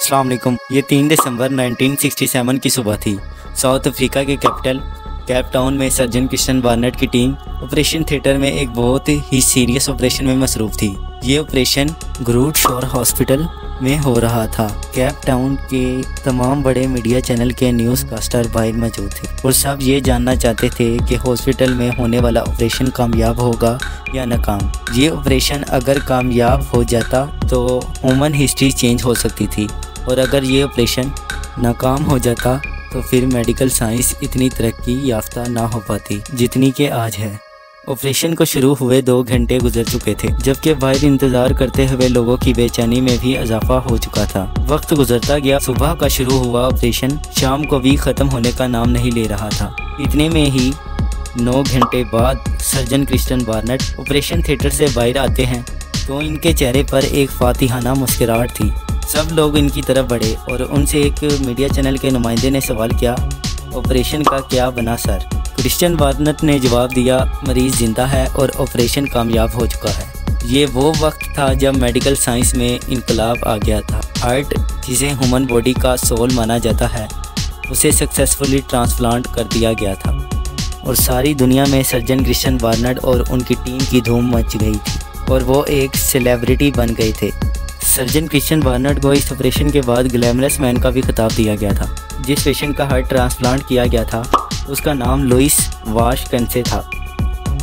अस्सलाम वालेकुम। ये 3 दिसंबर 1967 की सुबह थी। साउथ अफ्रीका के कैपिटल केप टाउन में सर्जन क्रिश्चियन बार्नेट की टीम ऑपरेशन थिएटर में एक बहुत ही सीरियस ऑपरेशन में मसरूफ थी। ये ऑपरेशन ग्रूट शोर हॉस्पिटल में हो रहा था। केप टाउन के तमाम बड़े मीडिया चैनल के न्यूज़ कास्टर बाहर मौजूद थे और सब ये जानना चाहते थे कि हॉस्पिटल में होने वाला ऑपरेशन कामयाब होगा या नाकाम। ये ऑपरेशन अगर कामयाब हो जाता तो ह्यूमन हिस्ट्री चेंज हो सकती थी और अगर ये ऑपरेशन नाकाम हो जाता तो फिर मेडिकल साइंस इतनी तरक्की याफ्ता ना हो पाती जितनी के आज है। ऑपरेशन को शुरू हुए 2 घंटे गुजर चुके थे, जबकि बाहर इंतजार करते हुए लोगों की बेचैनी में भी इजाफा हो चुका था। वक्त गुजरता गया। सुबह का शुरू हुआ ऑपरेशन शाम को भी ख़त्म होने का नाम नहीं ले रहा था। इतने में ही 9 घंटे बाद surgeon Christian Barnard operation theatre से बाहर आते हैं तो इनके चेहरे पर एक फातिहाना मुस्कुराहट थी। सब लोग इनकी तरफ बढ़े और उनसे एक मीडिया चैनल के नुमाइंदे ने सवाल किया, ऑपरेशन का क्या बना सर? क्रिश्चियन बार्नेट ने जवाब दिया, मरीज़ जिंदा है और ऑपरेशन कामयाब हो चुका है। ये वो वक्त था जब मेडिकल साइंस में इनकलाब आ गया था। हार्ट, जिसे ह्यूमन बॉडी का सोल माना जाता है, उसे सक्सेसफुली ट्रांसप्लांट कर दिया गया था और सारी दुनिया में सर्जन क्रिश्चियन बार्नेट और उनकी टीम की धूम मच गई थी और वो एक सेलिब्रिटी बन गए थे। सर्जन क्रिश्चियन बार्नेट को इस ऑपरेशन के बाद ग्लैमरस मैन का भी खिताब दिया गया था। जिस पेशेंट का हार्ट ट्रांसप्लांट किया गया था उसका नाम लुइस वाश कंसे था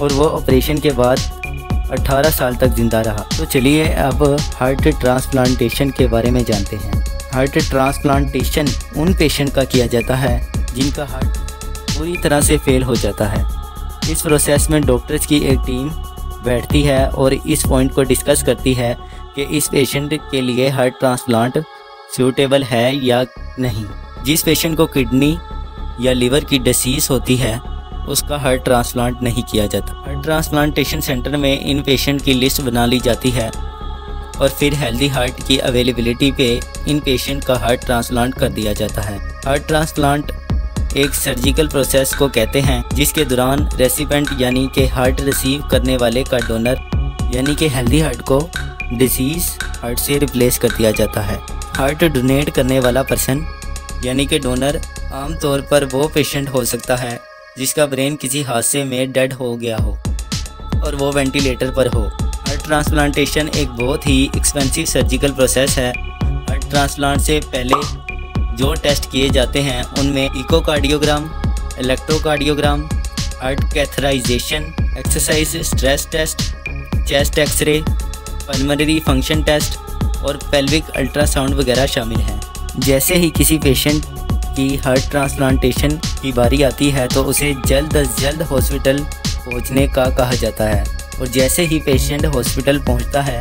और वो ऑपरेशन के बाद 18 साल तक जिंदा रहा। तो चलिए अब हार्ट ट्रांसप्लांटेशन के बारे में जानते हैं। हार्ट ट्रांसप्लांटेशन उन पेशेंट का किया जाता है जिनका हार्ट पूरी तरह से फेल हो जाता है। इस प्रोसेस में डॉक्टर्स की एक टीम बैठती है और इस पॉइंट को डिस्कस करती है कि इस पेशेंट के लिए हार्ट ट्रांसप्लांट सूटेबल है या नहीं। जिस पेशेंट को किडनी या लीवर की डिसीज़ होती है उसका हार्ट ट्रांसप्लांट नहीं किया जाता। हार्ट ट्रांसप्लांटेशन सेंटर में इन पेशेंट की लिस्ट बना ली जाती है और फिर हेल्दी हार्ट की अवेलेबिलिटी पे इन पेशेंट का हार्ट ट्रांसप्लांट कर दिया जाता है। हार्ट ट्रांसप्लांट एक सर्जिकल प्रोसेस को कहते हैं जिसके दौरान रेसिपेंट यानी कि हार्ट रिसीव करने वाले का डोनर यानी कि हेल्दी हार्ट को डिसीज़ हार्ट से रिप्लेस कर दिया जाता है। हार्ट डोनेट करने वाला पर्सन यानी कि डोनर आमतौर पर वो पेशेंट हो सकता है जिसका ब्रेन किसी हादसे में डेड हो गया हो और वो वेंटिलेटर पर हो। हार्ट ट्रांसप्लांटेशन एक बहुत ही एक्सपेंसिव सर्जिकल प्रोसेस है। हार्ट ट्रांसप्लांट से पहले जो टेस्ट किए जाते हैं उनमें echocardiogram, electrocardiogram, heart catheterization, exercise stress test, chest X-ray, pulmonary function test और पेल्विक अल्ट्रासाउंड वगैरह शामिल हैं। जैसे ही किसी पेशेंट की हार्ट ट्रांसप्लांटेशन की बारी आती है तो उसे जल्द अज जल्द हॉस्पिटल पहुंचने का कहा जाता है और जैसे ही पेशेंट हॉस्पिटल पहुंचता है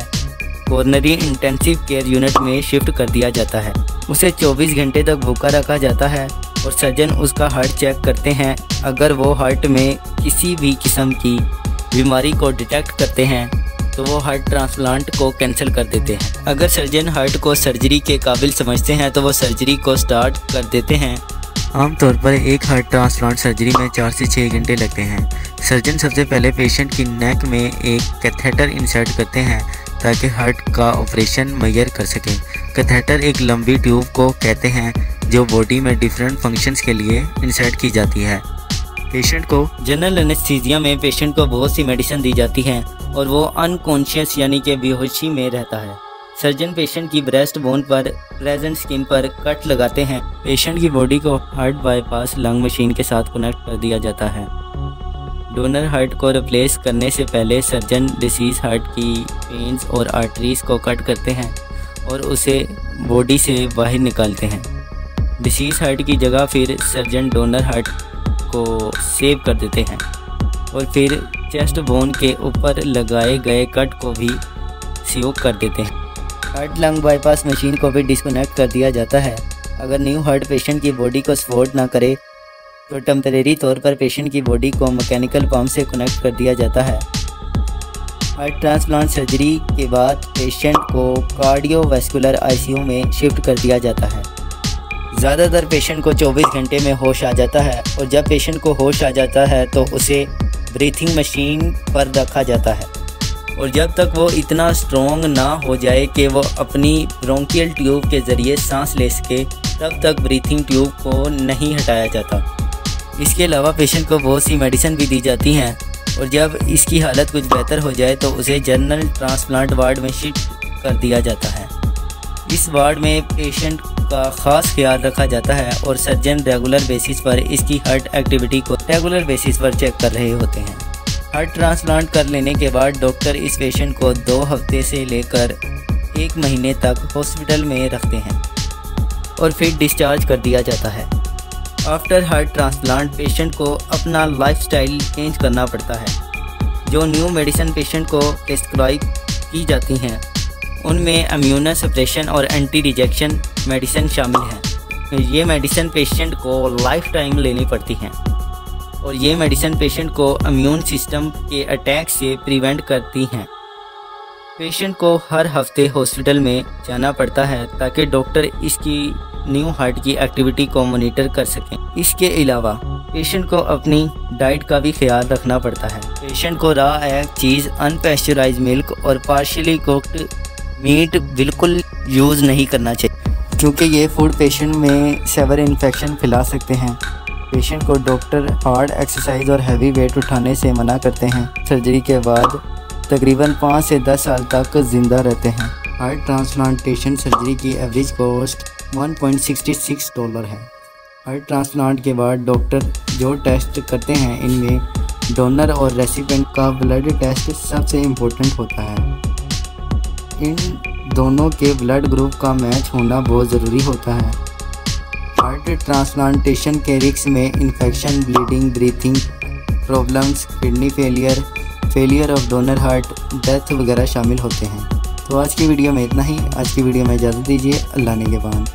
कोरोनरी इंटेंसिव केयर यूनिट में शिफ्ट कर दिया जाता है। उसे 24 घंटे तक भूखा रखा जाता है और सर्जन उसका हार्ट चेक करते हैं। अगर वो हार्ट में किसी भी किस्म की बीमारी को डिटेक्ट करते हैं तो वो हार्ट ट्रांसप्लांट को कैंसिल कर देते हैं। अगर सर्जन हार्ट को सर्जरी के काबिल समझते हैं तो वो सर्जरी को स्टार्ट कर देते हैं। आमतौर पर एक हार्ट ट्रांसप्लांट सर्जरी में 4 से 6 घंटे लगते हैं। सर्जन सबसे पहले पेशेंट की नेक में एक कैथेटर इंसर्ट करते हैं ताकि हार्ट का ऑपरेशन मुय्यर कर सकें। कैथेटर एक लंबी ट्यूब को कहते हैं जो बॉडी में डिफरेंट फंक्शंस के लिए इंसर्ट की जाती है। पेशेंट को जनरल एनेस्थीसिया में पेशेंट को बहुत सी मेडिसिन दी जाती हैं और वो अनकॉन्शियस यानी कि बेहोशी में रहता है। सर्जन पेशेंट की ब्रेस्ट बोन पर प्रेजेंट स्किन पर कट लगाते हैं। पेशेंट की बॉडी को हार्ट बाईपास लंग मशीन के साथ कनेक्ट कर दिया जाता है। डोनर हार्ट को रिप्लेस करने से पहले सर्जन डिसीज हार्ट की वेन्स और आर्टरीज को कट करते हैं और उसे बॉडी से बाहर निकालते हैं। डिसीज हार्ट की जगह फिर सर्जन डोनर हार्ट को सेव कर देते हैं और फिर चेस्ट बोन के ऊपर लगाए गए कट को भी सीव कर देते हैं। हार्ट लंग बाईपास मशीन को भी डिस्कनेक्ट कर दिया जाता है। अगर न्यू हार्ट पेशेंट की बॉडी को सपोर्ट ना करे तो टेम्परेरी तौर पर पेशेंट की बॉडी को मैकेनिकल पंप से कनेक्ट कर दिया जाता है। हार्ट ट्रांसप्लांट सर्जरी के बाद पेशेंट को कार्डियोवैस्कुलर आईसीयू में शिफ्ट कर दिया जाता है। ज़्यादातर पेशेंट को 24 घंटे में होश आ जाता है और जब पेशेंट को होश आ जाता है तो उसे ब्रीथिंग मशीन पर रखा जाता है। और जब तक वो इतना स्ट्रॉन्ग ना हो जाए कि वो अपनी ब्रोंकियल ट्यूब के ज़रिए सांस ले सके, तब तक ब्रीथिंग ट्यूब को नहीं हटाया जाता। इसके अलावा पेशेंट को बहुत सी मेडिसिन भी दी जाती हैं और जब इसकी हालत कुछ बेहतर हो जाए तो उसे जनरल ट्रांसप्लांट वार्ड में शिफ्ट कर दिया जाता है। इस वार्ड में पेशेंट का ख़ास ख्याल रखा जाता है और सर्जन रेगुलर बेसिस पर इसकी हार्ट एक्टिविटी को रेगुलर बेसिस पर चेक कर रहे होते हैं। हार्ट ट्रांसप्लांट कर लेने के बाद डॉक्टर इस पेशेंट को 2 हफ्ते से लेकर 1 महीने तक हॉस्पिटल में रखते हैं और फिर डिस्चार्ज कर दिया जाता है। आफ्टर हार्ट ट्रांसप्लांट पेशेंट को अपना लाइफस्टाइल चेंज करना पड़ता है। जो न्यू मेडिसिन पेशेंट को प्रिस्क्राइब की जाती हैं उनमें इम्यूनो सप्रेशन और एंटी रिजेक्शन मेडिसिन शामिल हैं। ये मेडिसिन पेशेंट को लाइफ टाइम लेनी पड़ती हैं और ये मेडिसिन पेशेंट को इम्यून सिस्टम के अटैक से प्रिवेंट करती हैं। पेशेंट को हर हफ्ते हॉस्पिटल में जाना पड़ता है ताकि डॉक्टर इसकी न्यू हार्ट की एक्टिविटी को मॉनिटर कर सकें। इसके अलावा पेशेंट को अपनी डाइट का भी ख्याल रखना पड़ता है। पेशेंट को रॉ एग, चीज़, अनपेस्चराइज्ड मिल्क और पार्शियली कुक्ड मीट बिल्कुल यूज़ नहीं करना चाहिए क्योंकि ये फूड पेशेंट में सेवर इन्फेक्शन फैला सकते हैं। पेशेंट को डॉक्टर हार्ड एक्सरसाइज और हैवी वेट उठाने से मना करते हैं। सर्जरी के बाद तकरीबन 5 से 10 साल तक ज़िंदा रहते हैं। हार्ट ट्रांसप्लांटेशन सर्जरी की एवरेज कॉस्ट $1.66 है। हार्ट ट्रांसप्लांट के बाद डॉक्टर जो टेस्ट करते हैं इनमें डोनर और रेसिपिएंट का ब्लड टेस्ट सबसे इम्पोर्टेंट होता है। इन दोनों के ब्लड ग्रुप का मैच होना बहुत ज़रूरी होता है। हार्ट ट्रांसप्लांटेशन के रिस्क में infection, bleeding, breathing problems, kidney failure of donor heart, death वगैरह शामिल होते हैं। तो आज की वीडियो में इतना ही। आज की वीडियो में इजाज़त दीजिए। अल्लाह निगहबान।